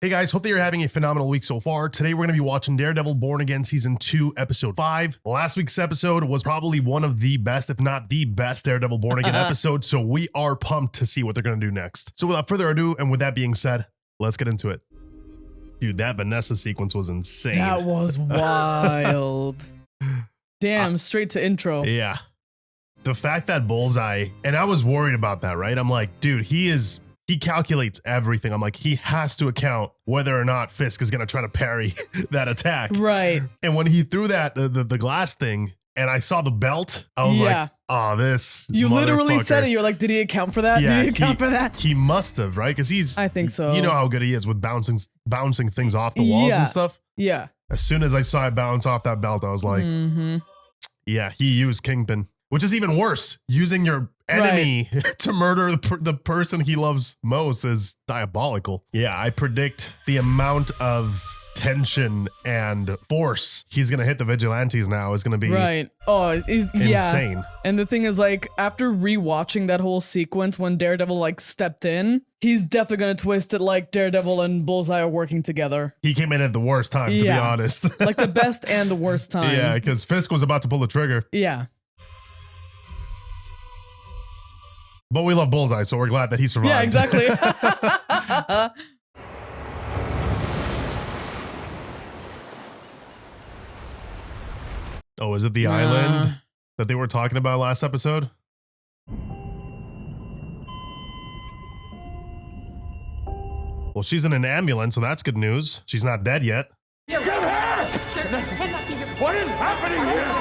Hey guys, hope that you're having a phenomenal week so far. Today we're going to be watching Daredevil Born Again Season 2, Episode 5. Last week's episode was probably one of the best, if not the best, Daredevil Born Again episode, so we are pumped to see what they're going to do next. So without further ado, and with that being said, let's get into it. Dude, that Vanessa sequence was insane. That was wild. Damn, straight to intro. Yeah. The fact that Bullseye, and I was worried about that, right? I'm like, dude, he calculates everything. I'm like, he has to account whether or not Fisk is going to try to parry that attack. Right. And when he threw that, the glass thing, and I saw the belt, I was like, oh, this You literally said it. You're like, did he account for that? Yeah, did he account for that? He must have, right? Because I think so. You know how good he is with bouncing things off the walls and stuff? Yeah. As soon as I saw it bounce off that belt, I was like, yeah, he used Kingpin. Which is even worse. Using your enemy to murder the person he loves most is diabolical. Yeah, I predict the amount of tension and force he's going to hit the vigilantes now is going to be insane. And the thing is, like, after rewatching that whole sequence when Daredevil, like, stepped in, he's definitely going to twist it like Daredevil and Bullseye are working together. He came in at the worst time, to be honest. Like, the best and the worst time. Yeah, because Fisk was about to pull the trigger. Yeah. But we love Bullseye, so we're glad that he survived. Yeah, exactly. Oh, is it the island that they were talking about last episode? Well, she's in an ambulance, so that's good news. She's not dead yet. Get her! What is happening here?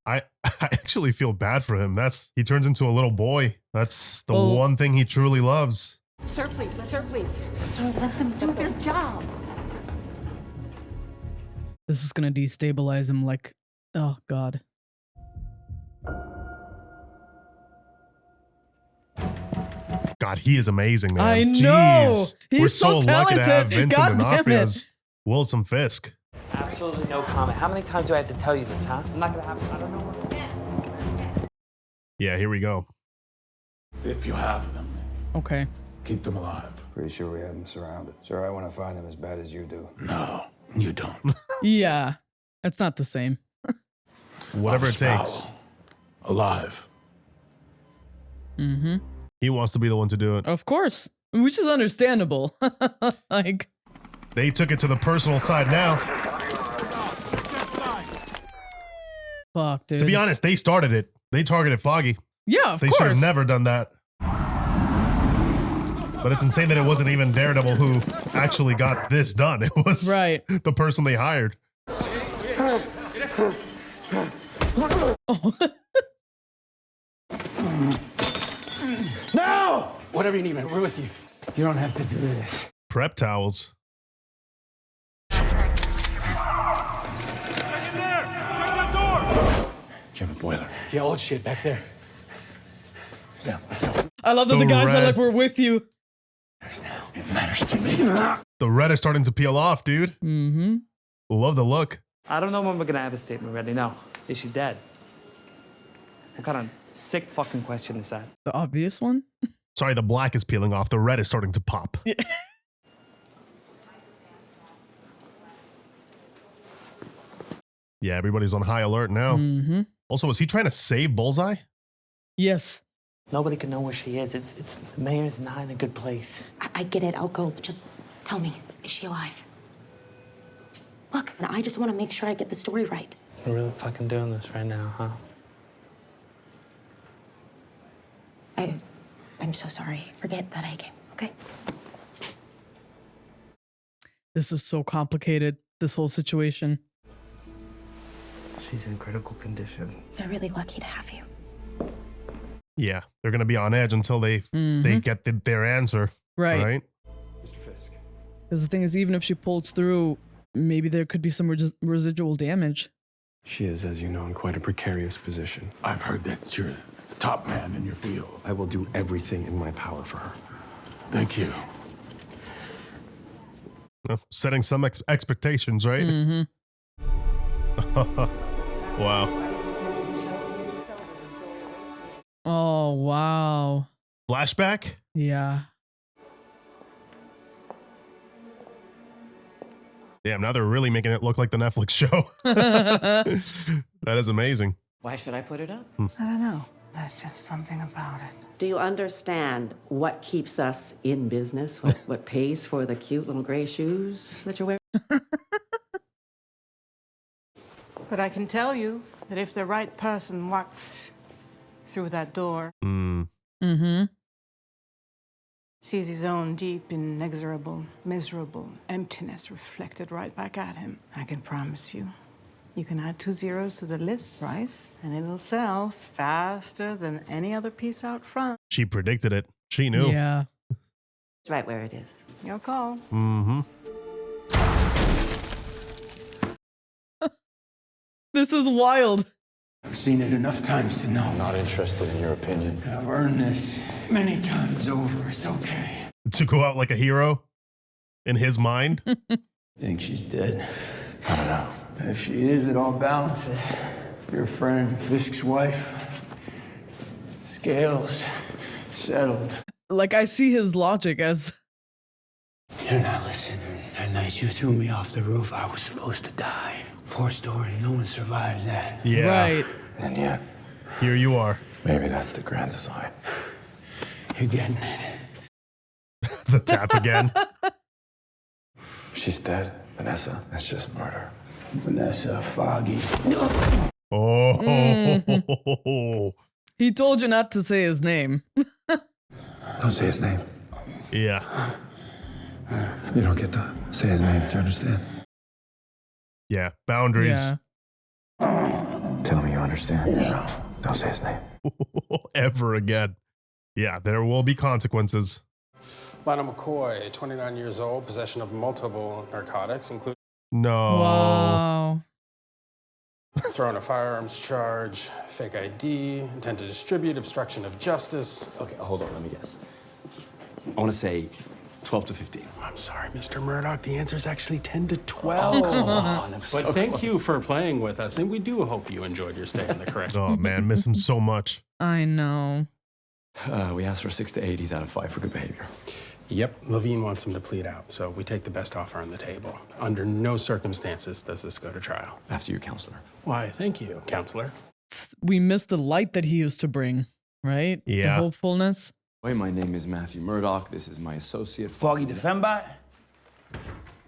I actually feel bad for him. He turns into a little boy. That's the one thing he truly loves. Sir, please. Sir, let them do their job. This is going to destabilize him like, oh, God. God, he is amazing, man. I know. Jeez. He's We're so lucky to have talented. Vincent God damn D'Onofrio it. as Wilson Fisk. Absolutely no comment. How many times do I have to tell you this, huh? I'm not gonna have I don't know. Yeah, here we go. If you have them, Okay. keep them alive. Pretty sure we have them surrounded. Sir, I want to find them as bad as you do. No, you don't. Yeah. That's not the same. Whatever it takes. Alive. Mm-hmm. He wants to be the one to do it. Of course. Which is understandable. Like, they took it to the personal side now. fuck, dude. To be honest, they started it. They targeted Foggy. Yeah, of They course. should have never done that. But it's insane that it wasn't even Daredevil who actually got this done. It was the person they hired. No! Whatever you need, man. We're with you. You don't have to do this. Prep towels. Get in there! Check that door! Do you have a boiler? Yeah, old shit back there. Yeah, let's go. I love that the guys are like, we're with you. It matters to me. The red is starting to peel off, dude. Mm-hmm. Love the look. I don't know when we're gonna have a statement ready. No. Is she dead? What kind of sick fucking question is that? The obvious one? Sorry, the black is peeling off. The red is starting to pop. Yeah. Yeah, everybody's on high alert now. Mm-hmm. Also, is he trying to save Bullseye? Yes. Nobody can know where she is. It's the mayor's not in a good place. I get it. I'll go. But just tell me, is she alive? Look, I just want to make sure I get the story right. We're really fucking doing this right now, huh? I'm so sorry. Forget that I came, okay? This is so complicated, this whole situation. She's in critical condition. They're really lucky to have you. Yeah, they're going to be on edge until they get their answer. Right. Mr. Fisk. Because the thing is, even if she pulls through, maybe there could be some residual damage. She is, as you know, in quite a precarious position. I've heard that you're the top man in your field. I will do everything in my power for her. Thank you. Setting some expectations, right? Mm-hmm. Wow. Oh, wow. Flashback? Yeah. Damn, now they're really making it look like the Netflix show. That is amazing. Why should I put it up? I don't know. There's just something about it. Do you understand what keeps us in business? What pays for the cute little gray shoes that you're wearing? But I can tell you that if the right person walks through that door, sees his own deep, inexorable, miserable emptiness reflected right back at him, I can promise you, you can add 2 zeros to the list price, and it'll sell faster than any other piece out front. She predicted it. She knew. Yeah. It's right where it is. Your call. Mm-hmm. This is wild. I've seen it enough times to know. I'm not interested in your opinion. I've earned this many times over. It's okay. To go out like a hero in his mind. Think she's dead? I don't know. If she is, it all balances. Your friend, Fisk's wife. Scales settled. Like, I see his logic as... You're not listening. That night you threw me off the roof, I was supposed to die. 4-story, no one survives that. Yeah. Right. And yet, Here you are. maybe that's the grand design. You're getting it. The tap again. She's dead, Vanessa. It's just murder. Vanessa, Foggy. Oh. He told you not to say his name. Don't say his name. Yeah. You don't get to say his name. Do you understand? Yeah. Boundaries. Yeah. Tell me you understand. Don't say his name. Ever again. Yeah, there will be consequences. Lionel McCoy, 29 years old, possession of multiple narcotics, including No. Wow. throwing a firearms charge, fake ID, intent to distribute, obstruction of justice. Okay, hold on, let me guess. I want to say 12 to 15. I'm sorry, Mr. Murdock. The answer is actually 10 to 12. Come on, that was But so thank close. you for playing with us, and we do hope you enjoyed your stay in the correct. Oh, man. Miss him so much. I know. We asked for 6 to 8. He's out of 5 for good behavior. Yep, Levine wants him to plead out, so we take the best offer on the table. Under no circumstances does this go to trial. After you, counselor. Why, thank you, counselor. We missed the light that he used to bring, right? Yeah. The hopefulness. Hi, my name is Matthew Murdock. This is my associate. Foggy the fembot?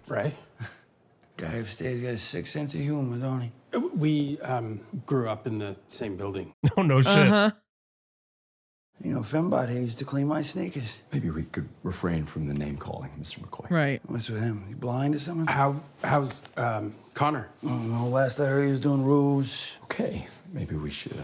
Ray? Guy upstairs got a sick sense of humor, don't he? We grew up in the same building. Oh, no shit. Uh-huh. You know, fembot here used to clean my sneakers. Maybe we could refrain from the name calling, Mr. McCoy. Right. What's with him? He blind or something? How's Connor? I don't know. Last I heard, he was doing rules. Okay, maybe we should.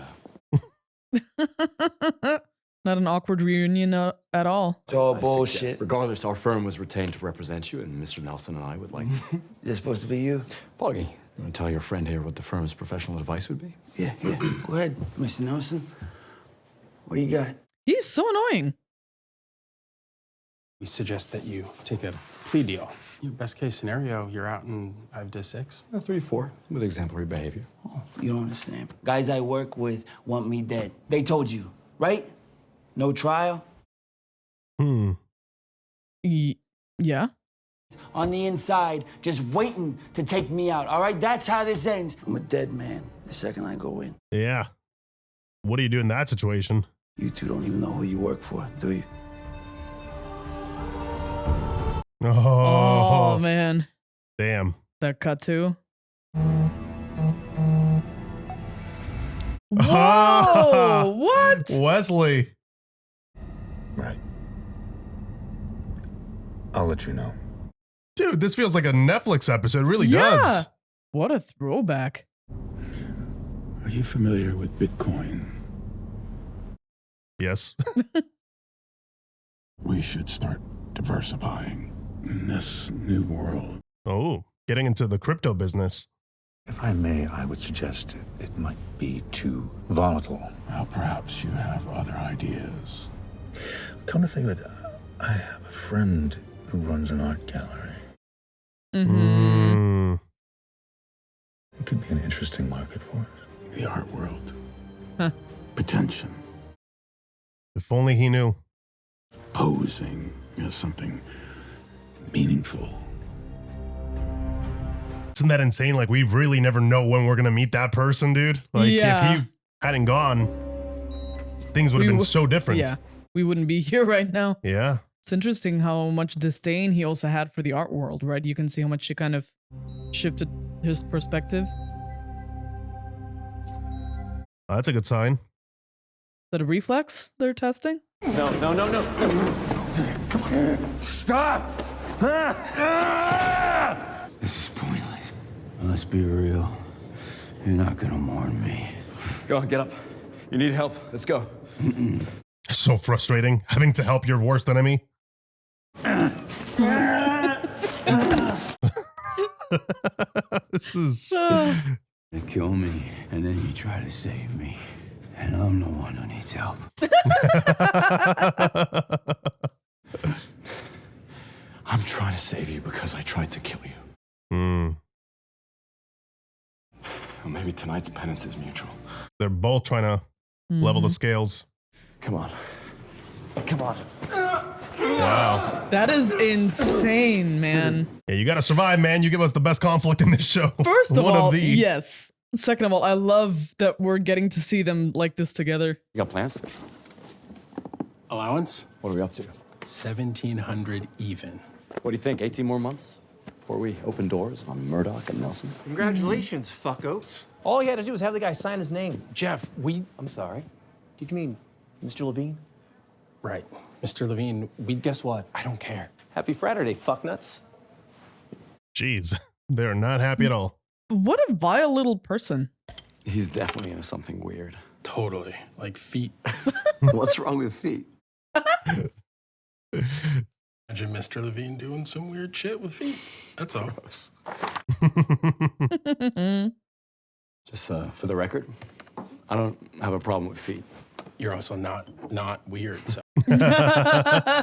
Not an awkward reunion at all. It's all I bullshit. suggest, regardless, our firm was retained to represent you, and Mr. Nelson and I would like to. Is that supposed to be you? Foggy, you want to tell your friend here what the firm's professional advice would be? Yeah. Go ahead, Mr. Nelson. What do you got? He's so annoying. We suggest that you take a plea deal. Your best case scenario, you're out in 5 to 6. 3 to 4, with exemplary behavior. Oh, you don't understand. Guys I work with want me dead. They told you, right? No trial? Yeah. On the inside, just waiting to take me out, all right? That's how this ends. I'm a dead man the second I go in. Yeah. What do you do in that situation? You two don't even know who you work for, do you? Oh, man. Damn. That cut too. Oh. Whoa! What? Wesley. Right. I'll let you know. Dude, this feels like a Netflix episode. It really Yeah. does. What a throwback. Are you familiar with Bitcoin? Yes. We should start diversifying in this new world. Oh, getting into the crypto business. If I may, I would suggest it might be too volatile. Well, perhaps you have other ideas. Come to think of it, I have a friend who runs an art gallery. Mm. It could be an interesting market for us. The art world. Huh. Potential. If only he knew. Posing as something meaningful. Isn't that insane? Like, we really never know when we're gonna meet that person, dude. Like, Yeah. if he hadn't gone, things would have been so different. Yeah, we wouldn't be here right now. Yeah. It's interesting how much disdain he also had for the art world, right? You can see how much she kind of shifted his perspective. Oh, that's a good sign. Is that a reflex they're testing? No. Stop! This is pointless. Let's be real. You're not gonna mourn me. Go on, get up. You need help. Let's go. So frustrating having to help your worst enemy. This is. You kill me, and then you try to save me. And I'm the one who needs help. I'm trying to save you because I tried to kill you. Well, maybe tonight's penance is mutual. They're both trying to level the scales. Come on. Come on. Wow. That is insane, man. Yeah, you gotta survive, man. You give us the best conflict in this show. First of One all, the... yes. Second of all, I love that we're getting to see them like this together. You got plans? Allowance? What are we up to? 1,700 even. What do you think? 18 more months before we open doors on Murdock and Nelson? Congratulations, fuckos. All you had to do was have the guy sign his name. Jeff, I'm sorry. Did you mean Mr. Levine? Right. Mr. Levine, Guess what? I don't care. Happy Friday, fucknuts. Jeez, they're not happy at all. What a vile little person. He's definitely into something weird. Totally. Like feet. What's wrong with feet? Imagine Mr. Levine doing some weird shit with feet. That's all. Just for the record, I don't have a problem with feet. You're also not weird. So.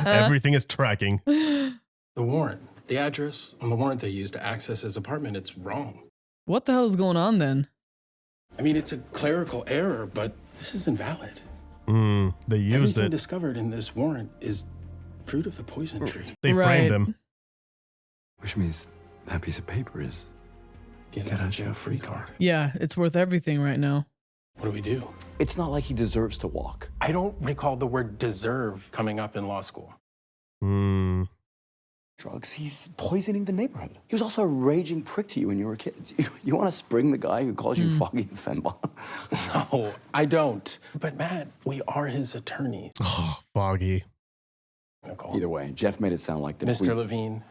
Everything is tracking. The warrant, the address on the warrant they used to access his apartment, it's wrong. What the hell is going on then? I mean, it's a clerical error, but this is invalid. They used Everything it. discovered in this warrant is fruit of the poison tree. They framed him. Which means that piece of paper is Get out of jail free card. Yeah, it's worth everything right now. What do we do? It's not like he deserves to walk. I don't recall the word deserve coming up in law school. Drugs, he's poisoning the neighborhood. He was also a raging prick to you when you were kids. You want to spring the guy who calls you Foggy the Fembot? No, I don't. But Matt, we are his attorney. Oh, Foggy. Either way, Jeff made it sound like the Mr. Levine.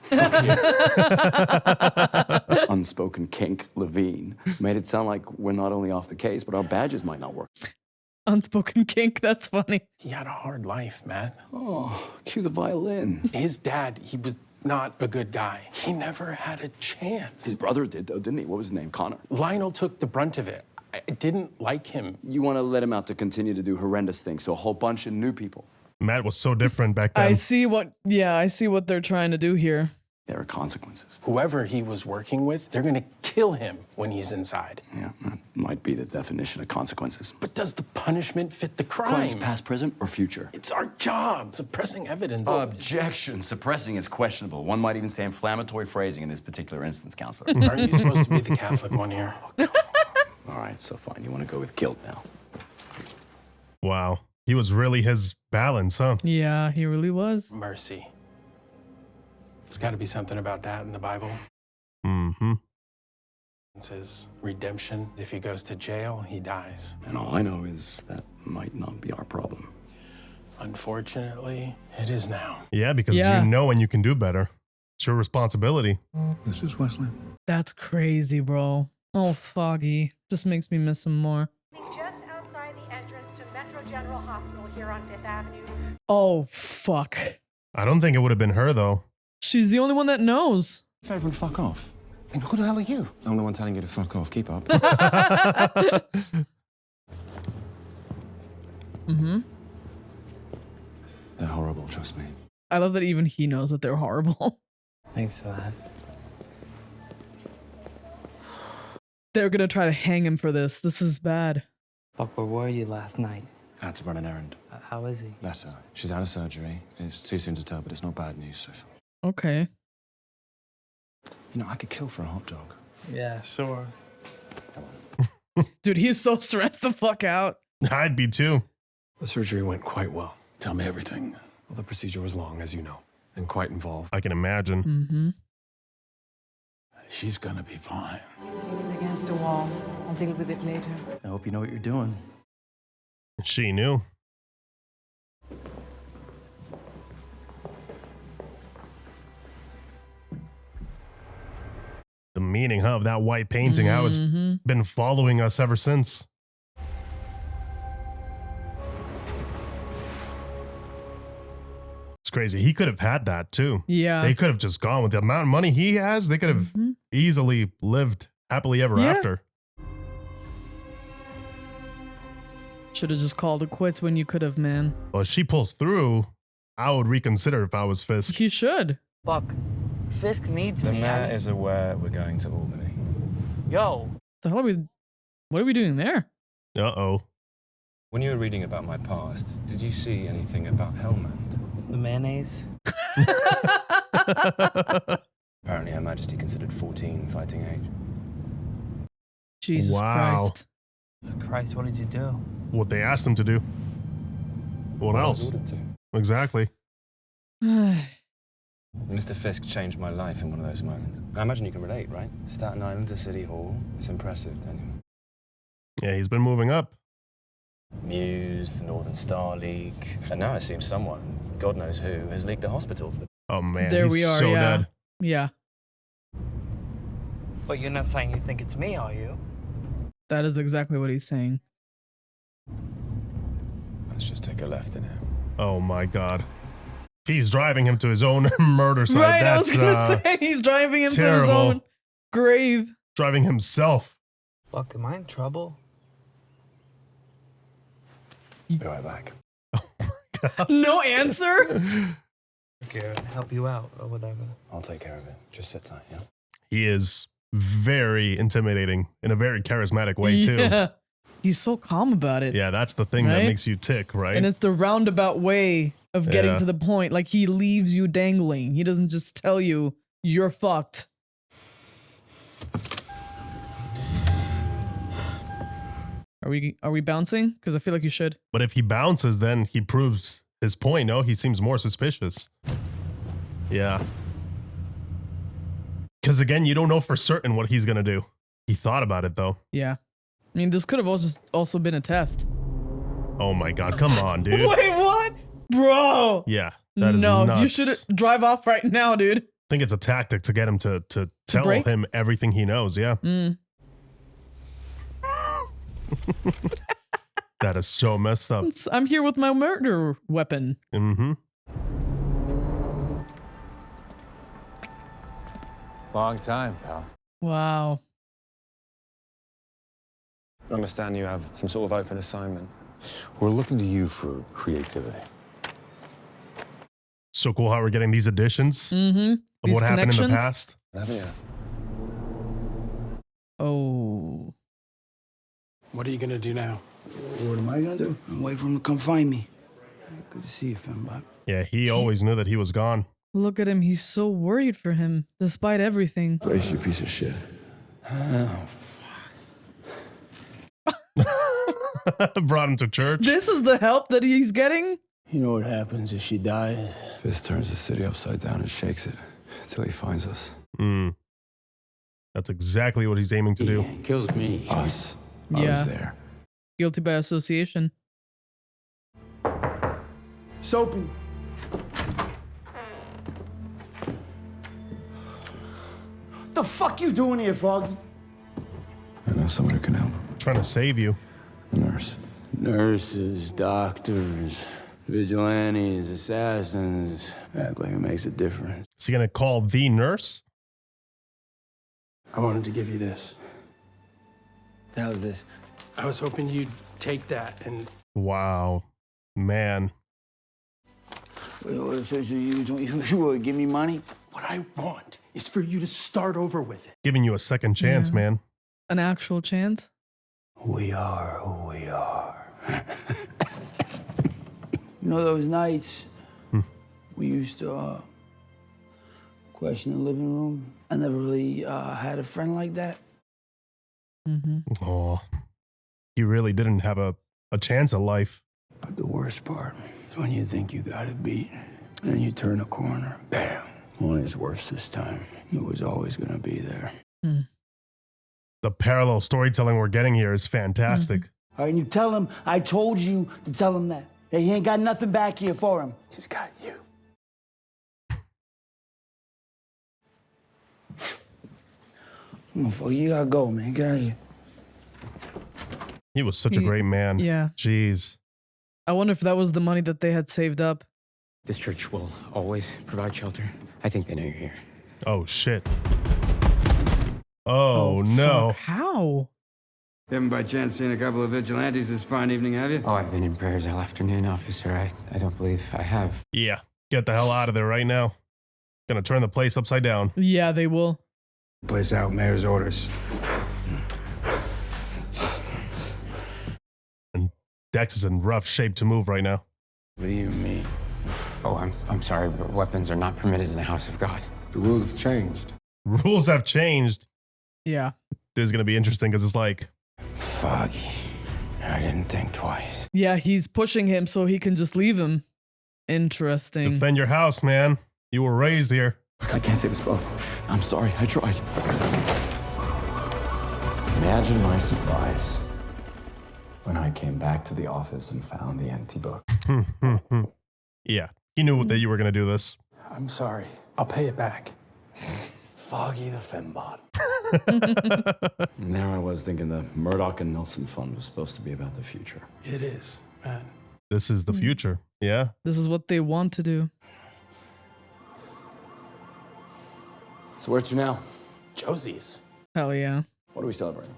unspoken kink, Levine, made it sound like we're not only off the case, but our badges might not work. Unspoken kink, that's funny. He had a hard life, Matt. Oh, cue the violin. His dad, he was not a good guy. He never had a chance. His brother did, though, didn't he? What was his name? Connor. Lionel took the brunt of it. I didn't like him. You want to let him out to continue to do horrendous things to a whole bunch of new people. Matt was so different back then. I see what they're trying to do here. There are consequences. Whoever he was working with, they're gonna kill him when he's inside. Yeah, that might be the definition of consequences. But does the punishment fit the crime? Crimes past, present, or future? It's our job. Suppressing evidence. Objection. Suppressing is questionable. One might even say inflammatory phrasing in this particular instance, counselor. Aren't you supposed to be the Catholic one here? All right, so fine. You want to go with guilt now? Wow. He was really his balance, huh? Yeah, he really was. Mercy. There's got to be something about that in the Bible. Mm-hmm. It says redemption. If he goes to jail, he dies. And all I know is that might not be our problem. Unfortunately, it is now. Yeah, because you know when you can do better. It's your responsibility. This is Wesley. That's crazy, bro. Oh, Foggy. Just makes me miss him more. Just outside the entrance to Metro General Hospital here on 5th Avenue. Oh, fuck. I don't think it would have been her, though. She's the only one that knows. Favorite, fuck off. And who the hell are you? I'm the one telling you to fuck off. Keep up. Mm-hmm. They're horrible, trust me. I love that even he knows that they're horrible. Thanks for that. They're gonna try to hang him for this. This is bad. Buck, where were you last night? I had to run an errand. How is he? Better. She's out of surgery. It's too soon to tell, but it's not bad news so far. Okay. You know, I could kill for a hot dog. Yeah, sure. Dude, he's so stressed the fuck out. I'd be too. The surgery went quite well. Tell me everything. Well, the procedure was long, as you know, and quite involved. I can imagine. Mm-hmm. She's gonna be fine. He's leaning against the wall. I'll deal with it later. I hope you know what you're doing. She knew. The meaning of that white painting, how it's been following us ever since. It's crazy. He could have had that too. Yeah. They could have just gone with the amount of money he has. They could have easily lived happily ever after. Should have just called it quits when you could have, man. Well, if she pulls through, I would reconsider if I was Fisk. He should. Buck, Fisk needs The me. mayor is aware we're going to Albany. Yo. The hell are we? What are we doing there? Uh-oh. When you were reading about my past, did you see anything about Hellman? The mayonnaise? Apparently Her Majesty considered 14 fighting age. Jesus Christ. Christ, what did you do? What they asked him to do. What I was else? ordered to. Exactly. Mr. Fisk changed my life in one of those moments. I imagine you can relate, right? Staten Island to City Hall. It's impressive, Daniel. Yeah, he's been moving up. Muse, the Northern Star League. And now it seems someone, God knows who, has leaked the hospital to the... Oh, man. There he's we are, so yeah. dead. Yeah. But you're not saying you think it's me, are you? That is exactly what he's saying. Let's just take a left in it. Oh, my God. He's driving him to his own murder site. Right, That's, I was going to say, he's driving him to his terrible. own grave. Driving himself. Buck, am I in trouble? Be right back. No answer? Okay, help you out or whatever. I'll take care of it. Just sit tight, yeah? He is very intimidating in a very charismatic way, too. Yeah. He's so calm about it. Yeah, that's the thing that Right? makes you tick, right? And it's the roundabout way of getting Yeah. to the point. Like, he leaves you dangling. He doesn't just tell you, you're fucked. Are we bouncing? Because I feel like you should. But if he bounces, then he proves his point. No, he seems more suspicious. Yeah. Because again, you don't know for certain what he's going to do. He thought about it, though. Yeah. I mean, this could have also been a test. Oh my God. Come on, dude. Wait, what? Bro. Yeah. That is No, nuts. you should drive off right now, dude. I think it's a tactic to get him to tell break? him everything he knows. Yeah. That is so messed up. I'm here with my murder weapon. Mm-hmm. Long time, pal. Wow. I understand you have some sort of open assignment. We're looking to you for creativity. So cool how we're getting these additions Mm-hmm. of what happened in the past. Haven't you? Oh. What are you gonna do now? What am I gonna do? Wait for him to come find me. Good to see you, Fembot. Yeah, he always knew that he was gone. Look at him. He's so worried for him, despite everything. Place, you piece of shit. Oh, Brought him to church. This is the help that he's getting? you know what happens if she dies? Fisk turns the city upside down and shakes it until he finds us. That's exactly what he's aiming to do. Kills me. Us. I Yeah. was there. Guilty by association. Soapy. The fuck you doing here, Foggy? I know someone who can help. Trying to save you. A nurse. Nurses, doctors, vigilantes, assassins. Act like it makes a difference. Is he going to call the nurse? I wanted to give you this. The hell is this? I was hoping you'd take that and Wow. Man. So you would give me money? what I want is for you to start over with it. Giving you a second chance, Yeah. man. An actual chance? We are who we are. You know those nights we used to Question in the living room. I never really had a friend like that. Oh, he really didn't have a chance at life. But the worst part is when you think you got it beat, and then you turn a corner, bam. Only it's worse this time. It was always going to be there. The parallel storytelling we're getting here is fantastic. All right, and you tell him, I told you to tell him that he ain't got nothing back here for him. He's got you. Come on, Foggy, you gotta go, man. Get out of here. He was such a great man. Yeah. Jeez. I wonder if that was the money that they had saved up. This church will always provide shelter. I think they know you're here. Oh, shit. Oh, no. Fuck. How? You haven't by chance seen a couple of vigilantes this fine evening, have you? Oh, I've been in prayers all afternoon, officer. I don't believe I have. Yeah. Get the hell out of there right now. Gonna turn the place upside down. Yeah, they will. Place out, mayor's orders. And Dex is in rough shape to move right now. Leave me. Oh, I'm sorry, but weapons are not permitted in the house of God. The rules have changed. Rules have changed. Yeah. This is gonna be interesting because it's like, Foggy. I didn't think twice. Yeah, he's pushing him so he can just leave him. Interesting. defend your house, man. You were raised here. I can't save us both. I'm sorry, I tried. Imagine my surprise when I came back to the office and found the empty book. Yeah, he knew that you were gonna do this. I'm sorry. I'll pay it back. Foggy the fembot. And there I was thinking the Murdock and Nelson fund was supposed to be about the future. It is, man. This is the future. Yeah. This is what they want to do. So where to now? Josie's. Hell yeah. What are we celebrating?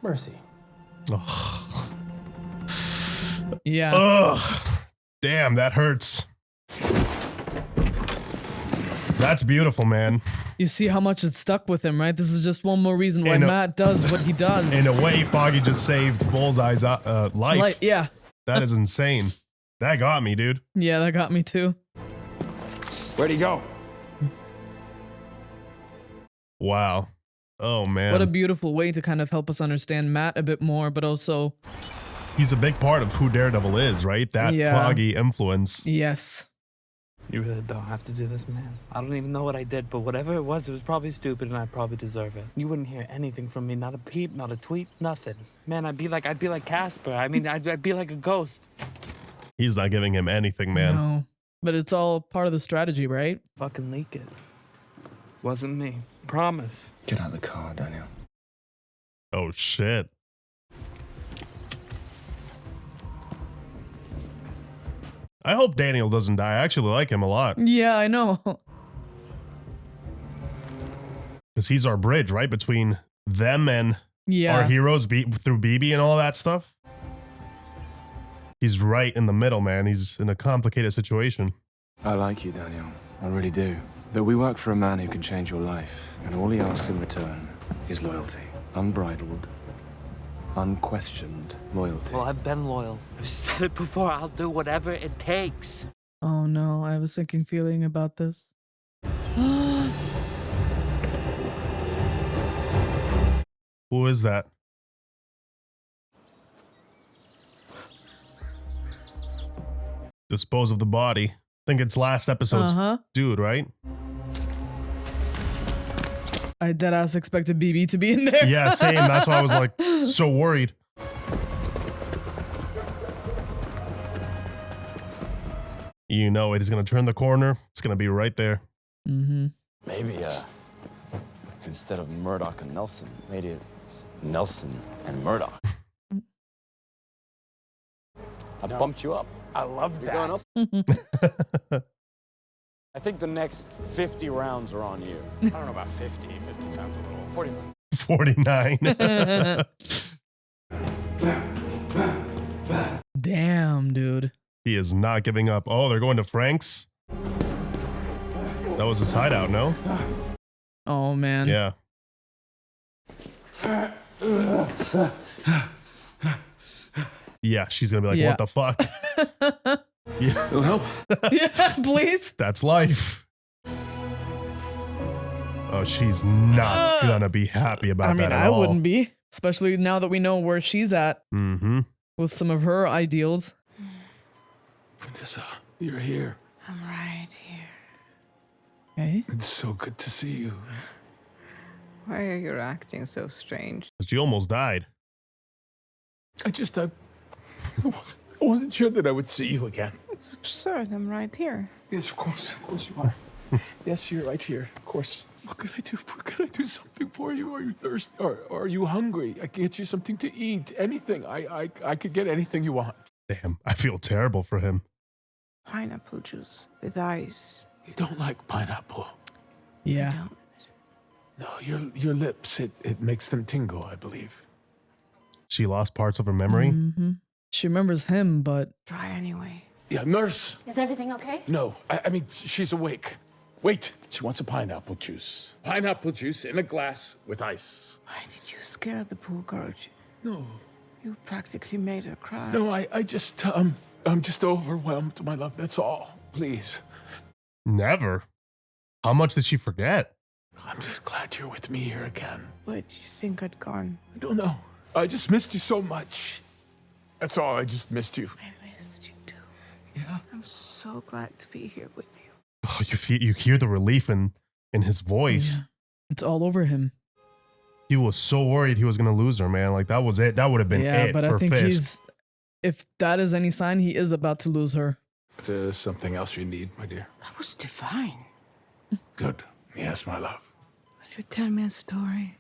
Mercy. Yeah. Ugh. Damn, that hurts. That's beautiful, man. You see how much it stuck with him, right? This is just one more reason why Matt does what he does. In a way, Foggy just saved Bullseye's life. Yeah. That is insane. That got me, dude. Yeah, that got me too. Where'd he go? Wow. Oh, man. What a beautiful way to kind of help us understand Matt a bit more, but also... He's a big part of who Daredevil is, right? That Foggy influence. Yes. You really don't have to do this, man. I don't even know what I did, but whatever it was probably stupid and I probably deserve it. You wouldn't hear anything from me, not a peep, not a tweet, nothing. Man, I'd be like Casper. I mean, I'd be like a ghost. He's not giving him anything, man. No. But it's all part of the strategy, right? Fucking leak it. Wasn't me. Promise. Get out of the car, Daniel. Oh, shit. I hope Daniel doesn't die. I actually like him a lot. Yeah, I know. Because he's our bridge, right? Between them and Yeah. our heroes through BB and all that stuff. He's right in the middle, man. He's in a complicated situation. I like you, Daniel. I really do. But we work for a man who can change your life, and all he asks in return is loyalty. Unbridled, unquestioned loyalty. Well, I've been loyal. I've said it before. I'll do whatever it takes. Oh no, I have a sinking feeling about this. Who is that? Dispose of the body. I think it's last episode's dude, right? I deadass expected BB to be in there. Yeah, same. That's why I was like so worried. You know it. He's gonna turn the corner. It's gonna be right there. Mm-hmm. Maybe, instead of Murdock and Nelson, maybe it's Nelson and Murdock. I bumped you up. I love You're that. going up. I think the next 50 rounds are on you. I don't know about 50. 50 sounds a little... 49. 49. Damn, dude. He is not giving up. Oh, they're going to Frank's. That was his hideout, no? Oh, man. Yeah. Yeah, she's gonna be like, what the fuck? Yeah. It'll help. Yeah, please. That's life. Oh, she's not gonna be happy about that at I all. wouldn't be, especially now that we know where she's at with some of her ideals. Vanessa, you're here. I'm right here. Okay. It's so good to see you. Why are you acting so strange? She almost died. I wasn't sure that I would see you again. It's absurd. I'm right here. Yes, of course you are. Yes, you're right here. Of course. What can I do? Can I do something for you? Are you thirsty? Or are you hungry? I can get you something to eat. Anything. I could get anything you want. Damn, I feel terrible for him. Pineapple juice with ice. You don't like pineapple. Yeah. No, your lips. It makes them tingle, I believe. She lost parts of her memory. She remembers him, but Try anyway. Yeah, nurse. Is everything okay? No, I mean she's awake. Wait, she wants a pineapple juice. Pineapple juice in a glass with ice. Why did you scare the poor girl? No. You practically made her cry. No, I just I'm just overwhelmed, my love. That's all. Please. Never. How much did she forget? I'm just glad you're with me here again. Where'd you think I'd gone? I don't know. I just missed you so much. That's all. I just missed you. I missed you too. Yeah. I'm so glad to be here with you. Oh, you hear the relief in his voice. yeah. It's all over him. He was so worried he was gonna lose her, man. Like that was it. That would have been it but for I think Fisk. if that is any sign, he is about to lose her. There's something else you need, my dear. That was divine. Good. Yes, my love. Will you tell me a story?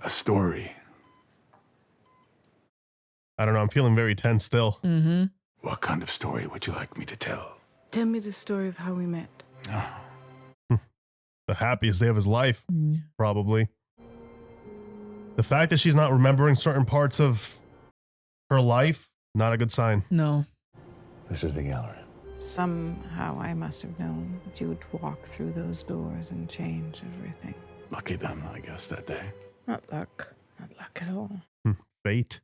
A story. I don't know. I'm feeling very tense still. What kind of story would you like me to tell? Tell me the story of how we met. The happiest day of his life, probably. The fact that she's not remembering certain parts of her life, not a good sign. No. This is the gallery. Somehow I must have known that you would walk through those doors and change everything. Lucky them, I guess, that day. Not luck. Not luck at all. Fate.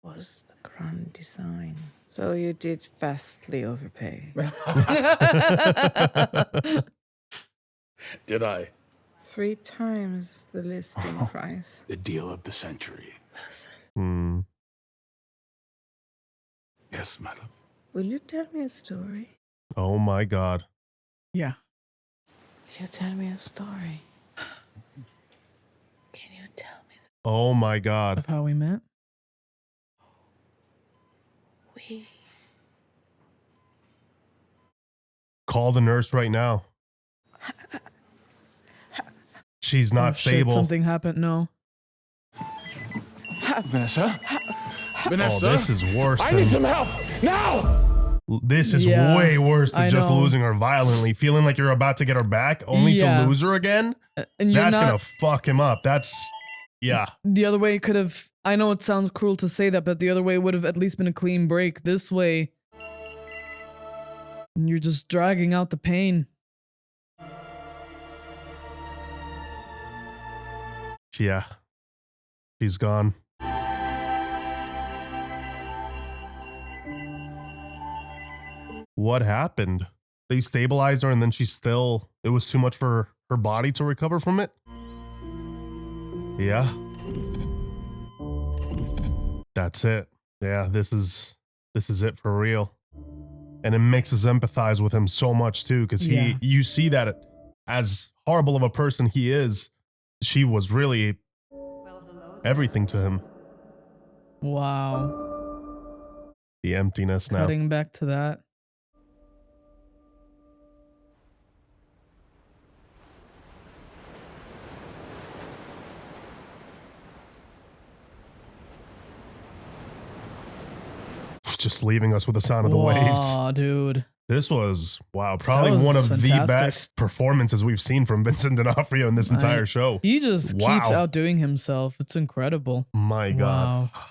Was the grand design. So you did vastly overpay. Did I? 3 times the listing price. The deal of the century. Listen, Yes, my love. will you tell me a story? Oh my God. Yeah. Will you tell me a story? Can you tell me Oh my God. Of how we met? we? Call the nurse right now. She's not Oh, shit, stable. something happened. No. Vanessa? Oh, Vanessa? this is worse I than need some help! Now! this is Yeah, way worse than I just know. losing her violently, feeling like you're about to get her back, only Yeah. to lose her again. And you're That's not gonna fuck him up. That's the other way could have. I know it sounds cruel to say that, but the other way would have at least been a clean break. This way, you're just dragging out the pain. Yeah. She's gone. What happened? They stabilized her and then it was too much for her body to recover from it? Yeah. That's it. Yeah, this is it for real. And it makes us empathize with him so much too, because you see that as horrible of a person he is, she was really everything to him. Wow. The emptiness now. Cutting back to that. Just leaving us with the sound of the waves. Wow, dude. This was, wow, probably was one of the fantastic. best performances we've seen from Vincent D'Onofrio in this entire show. He just keeps outdoing himself. It's incredible. My God. Wow.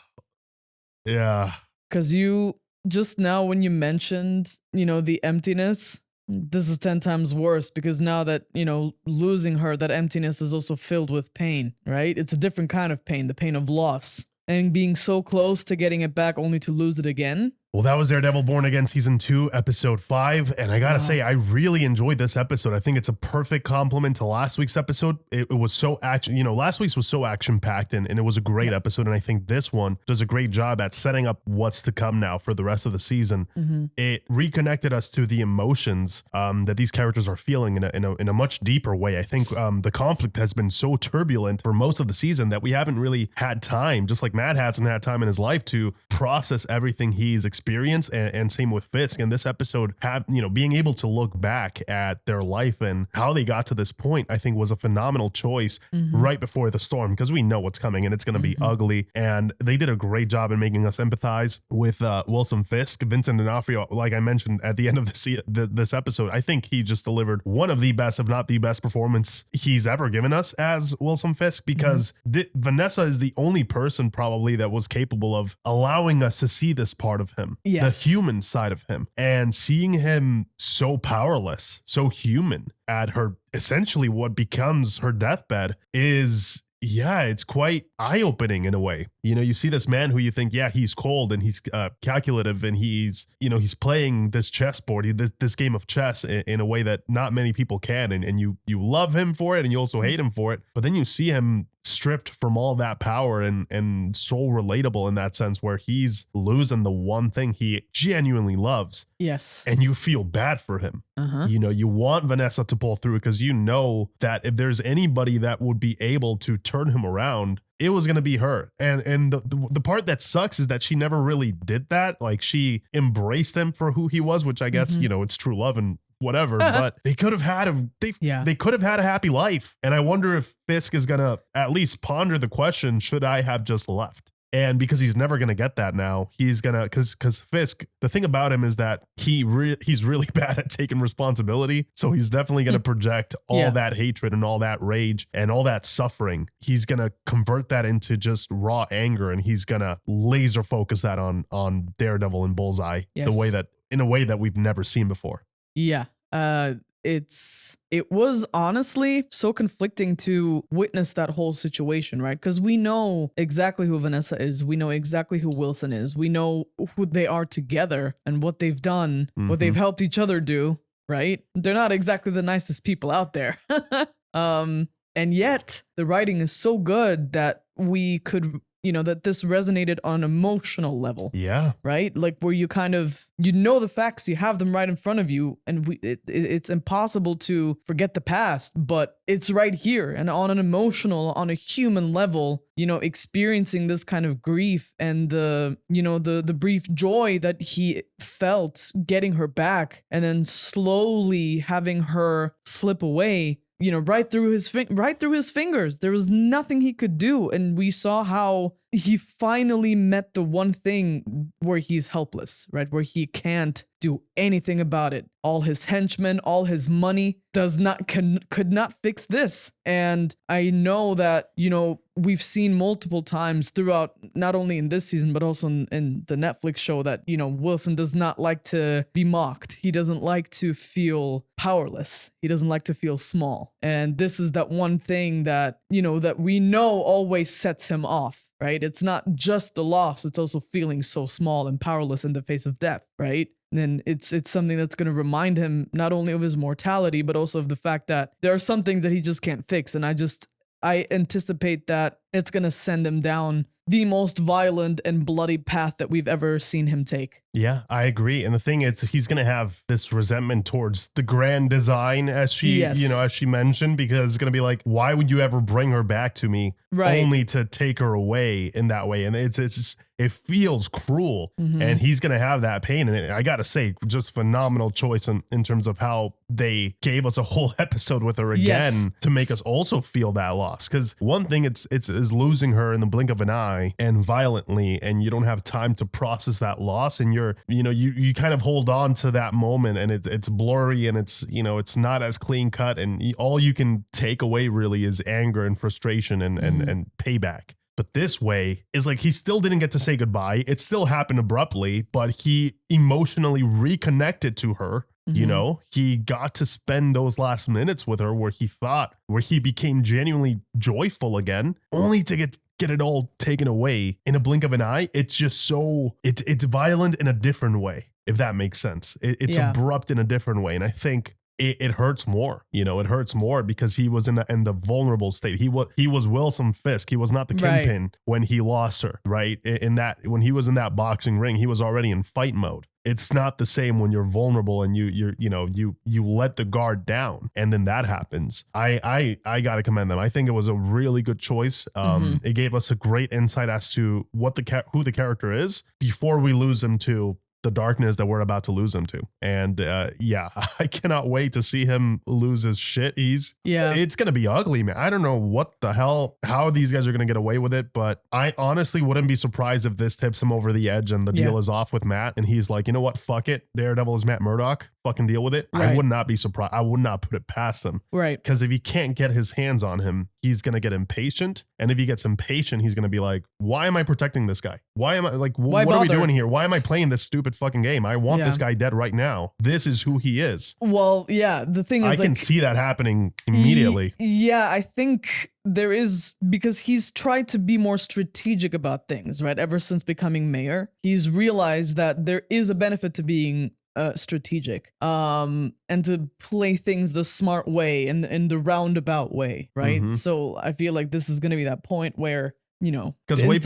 Yeah. Because you, just now when you mentioned, the emptiness, this is 10 times worse because now that, losing her, that emptiness is also filled with pain, right? It's a different kind of pain, the pain of loss. And being so close to getting it back only to lose it again. Well, that was Daredevil Born Again Season 2, Episode 5. And I gotta say, I really enjoyed this episode. I think it's a perfect complement to last week's episode. It was so action, last week's was so action-packed and it was a great episode. And I think this one does a great job at setting up what's to come now for the rest of the season. It reconnected us to the emotions that these characters are feeling in a much deeper way. I think the conflict has been so turbulent for most of the season that we haven't really had time, just like Matt hasn't had time in his life to process everything he's experienced, and same with Fisk. And this episode being able to look back at their life and how they got to this point, I think was a phenomenal choice right before the storm, because we know what's coming and it's going to be ugly. And they did a great job in making us empathize with Wilson Fisk. Vincent D'Onofrio, like I mentioned at the end of this episode, I think he just delivered one of the best, if not the best performance he's ever given us as Wilson Fisk, because Vanessa is the only person probably that was capable of allowing us to see this part of him. Yes. The human side of him, and seeing him so powerless, so human at her, essentially what becomes her deathbed is, it's quite eye-opening in a way. You see this man who you think, he's cold and he's calculative and he's playing this chessboard, this game of chess in a way that not many people can. And you love him for it and you also hate him for it. But then you see him stripped from all that power and so relatable in that sense, where he's losing the one thing he genuinely loves. Yes. And you feel bad for him. You want Vanessa to pull through, because you know that if there's anybody that would be able to turn him around, it was going to be her. And the part that sucks is that she never really did that. Like, she embraced him for who he was, which I guess, it's true love and whatever, but they could have had they could have had a happy life. And I wonder if Fisk is going to at least ponder the question, should I have just left? And because he's never going to get that now, he's going to, because Fisk, the thing about him is that he's really bad at taking responsibility. So he's definitely going to project all that hatred and all that rage and all that suffering. He's going to convert that into just raw anger, and he's going to laser focus that on Daredevil and Bullseye in a way that we've never seen before. Yeah. It was honestly so conflicting to witness that whole situation, right? Because we know exactly who Vanessa is. We know exactly who Wilson is. We know who they are together and what they've done, what they've helped each other do, right? They're not exactly the nicest people out there. And yet the writing is so good that we could, that this resonated on an emotional level. Yeah. Right? Like, where you kind of, the facts, you have them right in front of you, and it's impossible to forget the past, but it's right here. And on an emotional, on a human level, experiencing this kind of grief and the brief joy that he felt getting her back, and then slowly having her slip away, right through his fingers. There was nothing he could do. And we saw how he finally met the one thing where he's helpless, right? Where he can't do anything about it. All his henchmen, all his money could not fix this. And I know that, we've seen multiple times throughout, not only in this season, but also in the Netflix show, that, Wilson does not like to be mocked. He doesn't like to feel powerless. He doesn't like to feel small. And this is that one thing that, that we know always sets him off. Right? It's not just the loss, it's also feeling so small and powerless in the face of death, right? And it's something that's going to remind him not only of his mortality, but also of the fact that there are some things that he just can't fix. And I anticipate that it's going to send him down the most violent and bloody path that we've ever seen him take. Yeah, I agree. And the thing is, he's going to have this resentment towards the grand design, as she, as she mentioned, because it's going to be like, why would you ever bring her back to me only to take her away in that way? And it feels cruel, and he's going to have that pain. And I got to say, just phenomenal choice in terms of how they gave us a whole episode with her again to make us also feel that loss. Because one thing it's losing her in the blink of an eye and violently, and you don't have time to process that loss, and you kind of hold on to that moment, and it's blurry, and it's not as clean cut, and all you can take away really is anger and frustration and payback. But this way is like, he still didn't get to say goodbye. It still happened abruptly, but he emotionally reconnected to her. He got to spend those last minutes with her where he became genuinely joyful again, only to get get it all taken away in a blink of an eye. It's just so it's violent in a different way, if that makes sense. It's abrupt in a different way, and I think it hurts more. You know, it hurts more because he was in the vulnerable state. He was Wilson Fisk. He was not the Kingpin when he lost her. Right, in that when he was in that boxing ring, he was already in fight mode. It's not the same when you're vulnerable and you let the guard down and then that happens. I gotta commend them. I think it was a really good choice. It gave us a great insight as to who the character is before we lose him to the darkness that we're about to lose him to. And I cannot wait to see him lose his shit. It's gonna be ugly, man. I don't know what the hell, how these guys are gonna get away with it, but I honestly wouldn't be surprised if this tips him over the edge and the deal is off with Matt and he's like, you know what, fuck it, Daredevil is Matt Murdock, fucking deal with it. I would not be surprised. I would not put it past him. Right. Because if he can't get his hands on him, he's gonna get impatient. And if he gets impatient, he's gonna be like, why am I protecting this guy? Why am I like, what are we doing here? Why am I playing this stupid fucking game? I want this guy dead right now. This is who he is. Well, yeah, the thing is, I can see that happening immediately. Yeah, I think there is, because he's tried to be more strategic about things, right? Ever since becoming mayor, he's realized that there is a benefit to being strategic, and to play things the smart way and in the roundabout way, right? So I feel like this is going to be that point where, you know, because way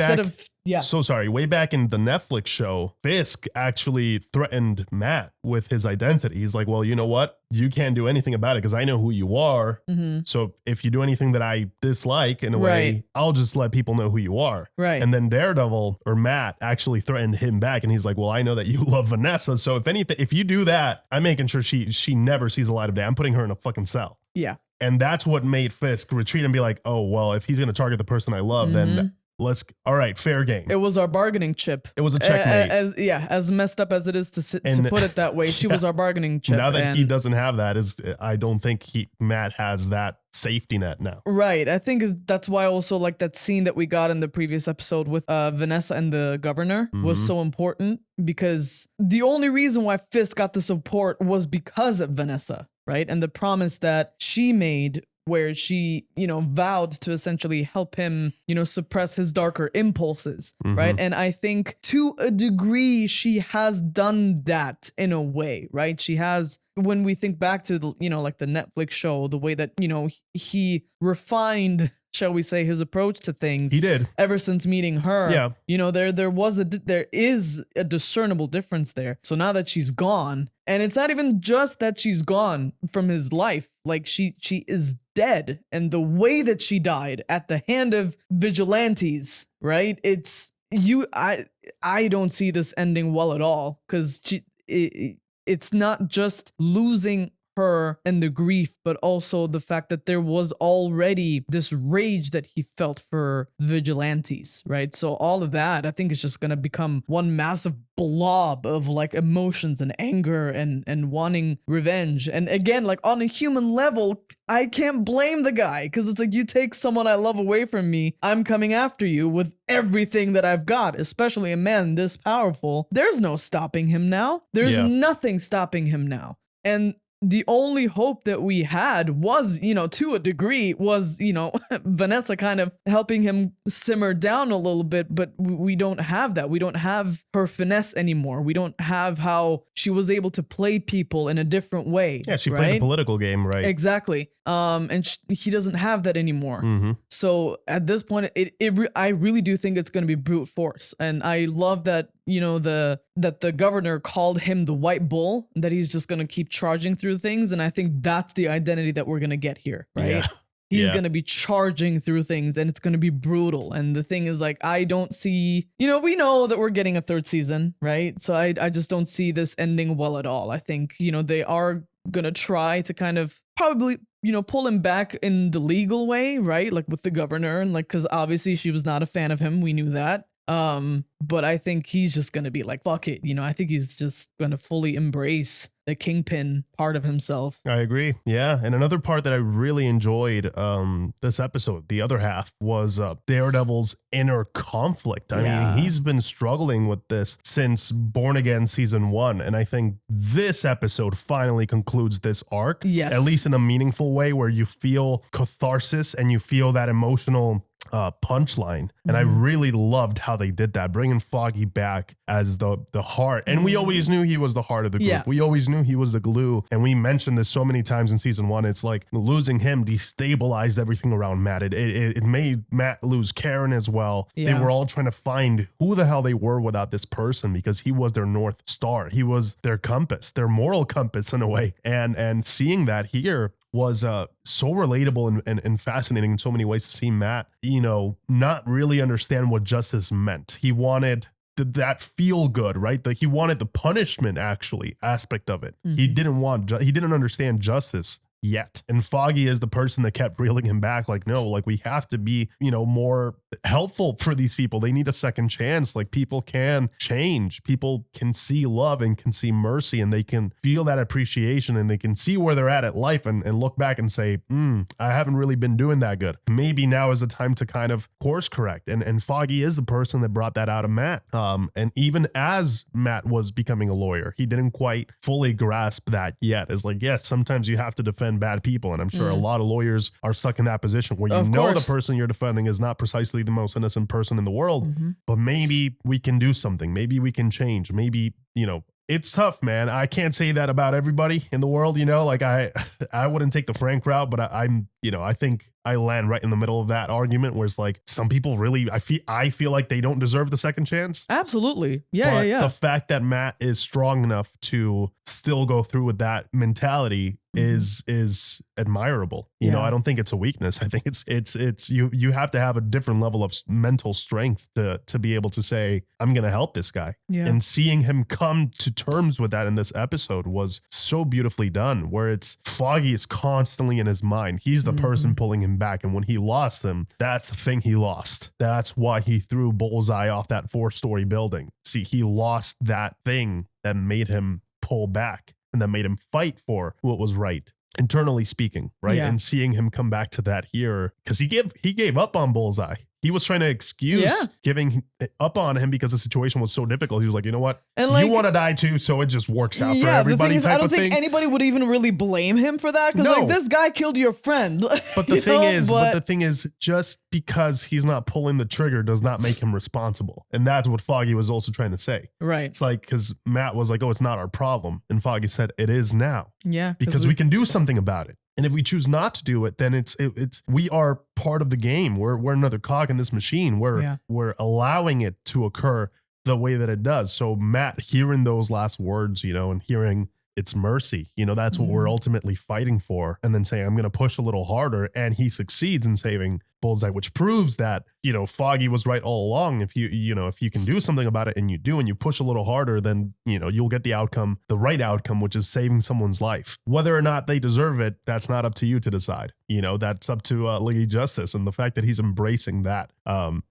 back in the Netflix show, Fisk actually threatened Matt with his identity. He's like, well, you know what? You can't do anything about it because I know who you are. So if you do anything that I dislike in a way, I'll just let people know who you are. Right. And then Daredevil or Matt actually threatened him back. And he's like, well, I know that you love Vanessa. So if anything, if you do that, I'm making sure she never sees the light of day. I'm putting her in a fucking cell. Yeah. And that's what made Fisk retreat and be like, oh, well, if he's going to target the person I love, then all right, fair game. It was our bargaining chip. It was a checkmate. As messed up as it is to put it that way, she was our bargaining chip. Now that he doesn't have that, I don't think Matt has that safety net now. Right. I think that's why also like that scene that we got in the previous episode with Vanessa and the governor was so important, because the only reason why Fisk got the support was because of Vanessa, right? And the promise that she made, where she, you know, vowed to essentially help him, you know, suppress his darker impulses, right? And I think to a degree, she has done that in a way, right? She has, when we think back to the, you know, like the Netflix show, the way that, you know, he refined, shall we say, his approach to things. He did. Ever since meeting her. Yeah. You know, there is a discernible difference there. So now that she's gone, and it's not even just that she's gone from his life, like she is dead, and the way that she died at the hand of vigilantes, right? I don't see this ending well at all, because it's not just losing her and the grief, but also the fact that there was already this rage that he felt for vigilantes, right? So all of that, I think, is just going to become one massive blob of like emotions and anger and wanting revenge. And again, like on a human level, I can't blame the guy, because it's like, you take someone I love away from me, I'm coming after you with everything that I've got, especially a man this powerful. There's no stopping him now. There's nothing stopping him now. And the only hope that we had was, you know, to a degree, was, you know, Vanessa kind of helping him simmer down a little bit, but we don't have that. We don't have her finesse anymore. We don't have how she was able to play people in a different way. Yeah, she played a political game, right? Exactly. And he doesn't have that anymore. So at this point, I really do think it's going to be brute force. And I love that, you know, that the governor called him the White Bull, that he's just going to keep charging through things. And I think that's the identity that we're going to get here, right? Yeah. He's going to be charging through things, and it's going to be brutal. And the thing is, like, I don't see, you know, we know that we're getting a third season, right? So I just don't see this ending well at all. I think, you know, they are going to try to kind of probably, you know, pull him back in the legal way, right? Like with the governor, and like, because obviously she was not a fan of him. We knew that. But I think he's just gonna be like, fuck it, you know. I think he's just gonna fully embrace the Kingpin part of himself. I agree. Yeah. And another part that I really enjoyed this episode, the other half, was Daredevil's inner conflict. I mean, he's been struggling with this since Born Again season 1. And I think this episode finally concludes this arc. Yes. At least in a meaningful way, where you feel catharsis and you feel that emotional punchline. And I really loved how they did that, bringing Foggy back as the heart. And we always knew he was the heart of the group. Yeah. We always knew he was the glue. And we mentioned this so many times in season 1. It's like losing him destabilized everything around Matt. It made Matt lose Karen as well. Yeah. They were all trying to find who the hell they were without this person, because he was their North Star. He was their compass, their moral compass in a way. And seeing that here was so relatable and fascinating in so many ways to see Matt, not really understand what justice meant. He wanted that feel good, right? He wanted the punishment actually aspect of it. He didn't understand justice yet. And Foggy is the person that kept reeling him back. Like, no, like we have to be, more helpful for these people. They need a second chance. Like people can change. People can see love and can see mercy, and they can feel that appreciation, and they can see where they're at life and look back and say, I haven't really been doing that good. Maybe now is the time to kind of course correct. And Foggy is the person that brought that out of Matt. And even as Matt was becoming a lawyer, he didn't quite fully grasp that yet. It's like, yes, sometimes you have to defend bad people. And I'm sure a lot of lawyers are stuck in that position where the person you're defending is not precisely the most innocent person in the world, but maybe we can do something. Maybe we can change. Maybe, it's tough, man. I can't say that about everybody in the world, like I wouldn't take the Frank route, but I think I land right in the middle of that argument where it's like some people really, I feel like they don't deserve the second chance. Absolutely. But Yeah. the fact that Matt is strong enough to still go through with that mentality is admirable. You know, I don't think it's a weakness. I think it's you have to have a different level of mental strength to be able to say, I'm going to help this guy. Yeah. And seeing him come to terms with that in this episode was so beautifully done, where it's Foggy is constantly in his mind. He's the person pulling him back. And when he lost him, that's the thing he lost. That's why he threw Bullseye off that 4-story building. See, he lost that thing that made him pull back and that made him fight for what was right, internally speaking, right? Yeah. And seeing him come back to that here, because he gave up on Bullseye. He was trying to excuse giving up on him because the situation was so difficult. He was like, you know what? And like, you want to die too, so it just works out for the everybody. thing is, type I don't of think thing. anybody would even really blame him for that, because No. like this guy killed your friend. But the thing is, just because he's not pulling the trigger does not make him responsible. And that's what Foggy was also trying to say. Right. It's like, because Matt was like, oh, it's not our problem. And Foggy said, it is now. Yeah. Because we can do something about it. And if we choose not to do it, then it's we are part of the game. We're another cog in this machine. We're allowing it to occur the way that it does. So Matt hearing those last words, and hearing it's mercy, that's what we're ultimately fighting for. And then saying, I'm going to push a little harder. And he succeeds in saving Bullseye, which proves that, Foggy was right all along. If you can do something about it and you do, and you push a little harder, then, you'll get the right outcome, which is saving someone's life. Whether or not they deserve it, that's not up to you to decide. That's up to Lady Justice. And the fact that he's embracing that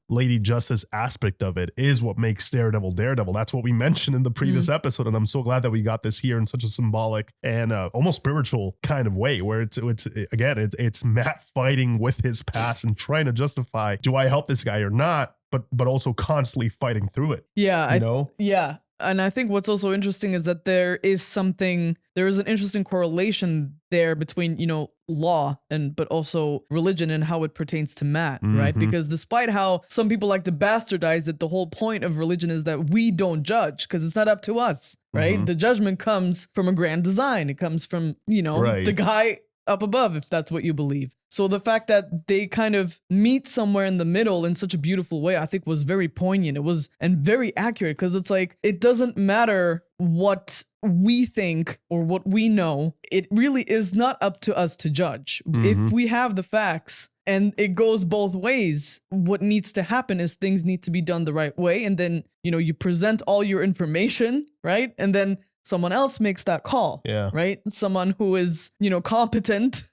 Lady Justice aspect of it is what makes Daredevil Daredevil. That's what we mentioned in the previous episode. And I'm so glad that we got this here in such a symbolic and almost spiritual kind of way, where it's Matt fighting with his past and trying to justify, do I help this guy or not? But also constantly fighting through it. Yeah. Yeah. And I think what's also interesting is that there is an interesting correlation there between, law but also religion and how it pertains to Matt, right? Because despite how some people like to bastardize it, the whole point of religion is that we don't judge because it's not up to us, right? The judgment comes from a grand design. It comes from, the guy up above, if that's what you believe. So the fact that they kind of meet somewhere in the middle in such a beautiful way, I think was very poignant. It was, and very accurate, because it's like, it doesn't matter what we think or what we know. It really is not up to us to judge. If we have the facts, and it goes both ways, what needs to happen is things need to be done the right way. And then, you present all your information, right? And then someone else makes that call, right? Someone who is, competent,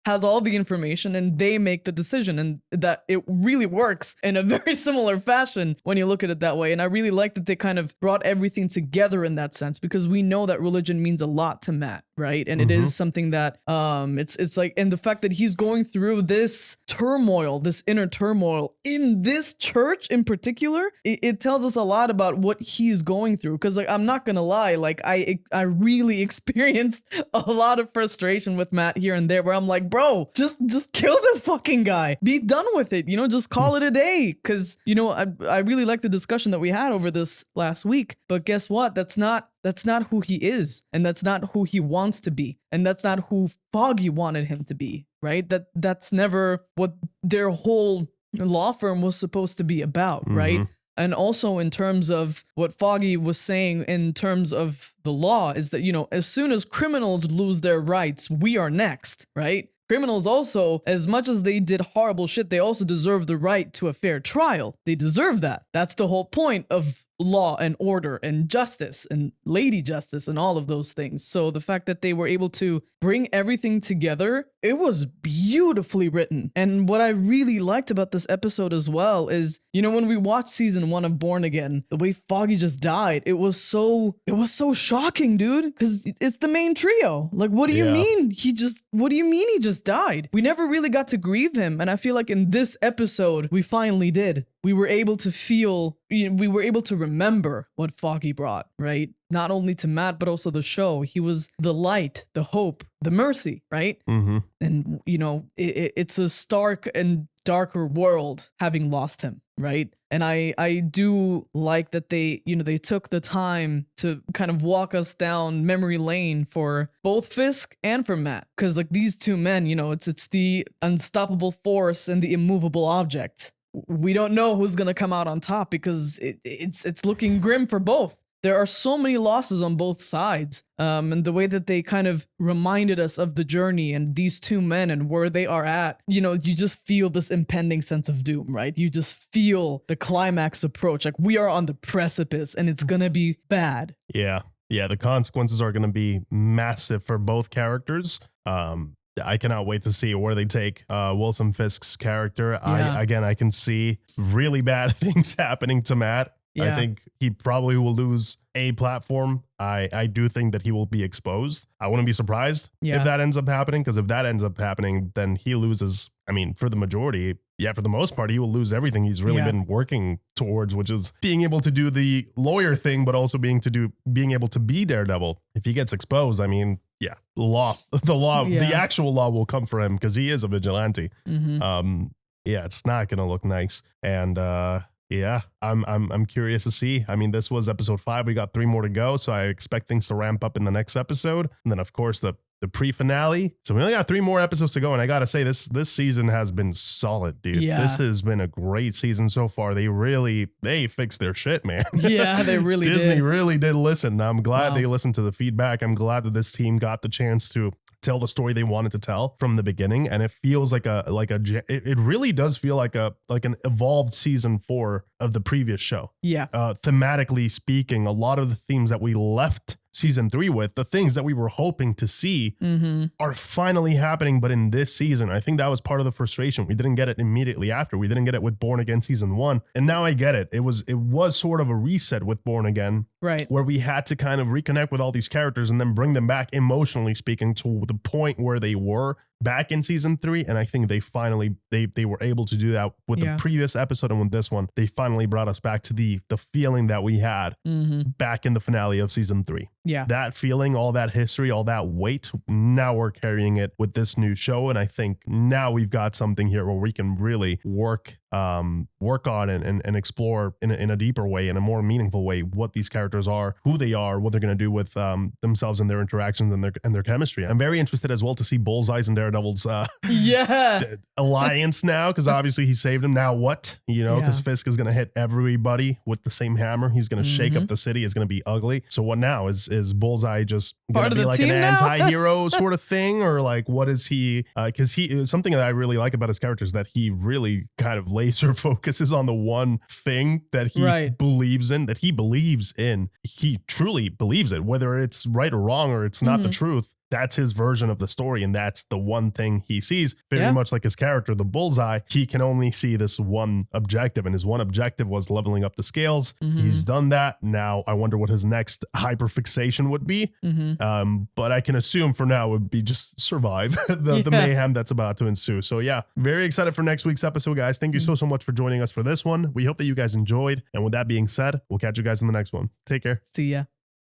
has all the information, and they make the decision. And that it really works in a very similar fashion when you look at it that way. And I really like that they kind of brought everything together in that sense, because we know that religion means a lot to Matt, right? And it is something that it's like, and the fact that he's going through this turmoil, this inner turmoil in this church in particular, it tells us a lot about what he's going through. Because like, I'm not gonna lie, like I really experienced a lot of frustration with Matt here and there, where I'm like, bro, just kill this fucking guy. Be done with it. Just call it a day. Because I really like the discussion that we had over this last week. But guess what? That's not who he is, and that's not who he wants to be, and that's not who Foggy wanted him to be. Right? That's never what their whole law firm was supposed to be about. Right? And also in terms of what Foggy was saying in terms of the law is that, as soon as criminals lose their rights, we are next, right? Criminals also, as much as they did horrible shit, they also deserve the right to a fair trial. They deserve that. That's the whole point of law and order and justice and lady justice and all of those things. So the fact that they were able to bring everything together, it was beautifully written. And what I really liked about this episode as well is, when we watched season 1 of Born Again, the way Foggy just died, it was so shocking, dude, because it's the main trio. Like, what do you mean he just died? We never really got to grieve him. And I feel like in this episode, we finally did. We were able to feel, we were able to remember what Foggy brought, right? Not only to Matt, but also the show. He was the light, the hope, the mercy, right? And, it's a stark and darker world having lost him, right? And I do like that they took the time to kind of walk us down memory lane for both Fisk and for Matt. Because like these two men, it's the unstoppable force and the immovable object. We don't know who's gonna come out on top because it's looking grim for both. There are so many losses on both sides, and the way that they kind of reminded us of the journey and these two men and where they are at, you just feel this impending sense of doom, right? You just feel the climax approach. Like we are on the precipice and it's gonna be bad. Yeah, the consequences are gonna be massive for both characters. I cannot wait to see where they take Wilson Fisk's character. Yeah. I can see really bad things happening to Matt. Yeah. I think he probably will lose a platform. I do think that he will be exposed. I wouldn't be surprised if that ends up happening, because if that ends up happening, then he loses. I mean, for the majority, for the most part, he will lose everything he's really been working towards, which is being able to do the lawyer thing, but also being able to be Daredevil. If he gets exposed, I mean, the actual law will come for him because he is a vigilante. It's not gonna look nice. And I'm curious to see. I mean, this was episode 5. We got 3 more to go, so I expect things to ramp up in the next episode. And then, of course, the pre-finale. So we only got 3 more episodes to go, and I gotta say, this season has been solid, dude. Yeah. This has been a great season so far. They fixed their shit, man. Yeah, they really Disney really did listen. I'm glad they listened to the feedback. I'm glad that this team got the chance to tell the story they wanted to tell from the beginning, and it feels like it really does feel like an evolved season 4 of the previous show. Thematically speaking, a lot of the themes that we left season 3 with, the things that we were hoping to see are finally happening. But in this season, I think that was part of the frustration. We didn't get it immediately after. We didn't get it with Born Again season 1, and now I get it. It was sort of a reset with Born Again, right? Where we had to kind of reconnect with all these characters and then bring them back, emotionally speaking, to the point where they were back in season 3. And I think they finally they were able to do that with the previous episode, and with this one, they finally brought us back to the feeling that we had back in the finale of season 3. Yeah. That feeling, all that history, all that weight, now we're carrying it with this new show. And I think now we've got something here where we can really work on and explore in a deeper way, in a more meaningful way, what these characters are, who they are, what they're going to do with themselves and their interactions and their chemistry. I'm very interested as well to see Bullseye's and Daredevil's alliance now, because obviously he saved him. Now what? Because Fisk is going to hit everybody with the same hammer. He's going to shake up the city. It's going to be ugly. So what now? Is Bullseye just going to be like an anti-hero sort of thing? Or like, what is he? Because something that I really like about his character is that he really kind of laser focuses on the one thing that he believes in, he truly believes it, whether it's right or wrong, or it's not the truth. That's his version of the story, and that's the one thing he sees. Very much like his character, the Bullseye, he can only see this one objective, and his one objective was leveling up the scales. He's done that. Now I wonder what his next hyperfixation would be. But I can assume for now it would be just survive the mayhem that's about to ensue. So yeah, very excited for next week's episode, guys. Thank you so much for joining us for this one. We hope that you guys enjoyed. And with that being said, we'll catch you guys in the next one. Take care. See ya.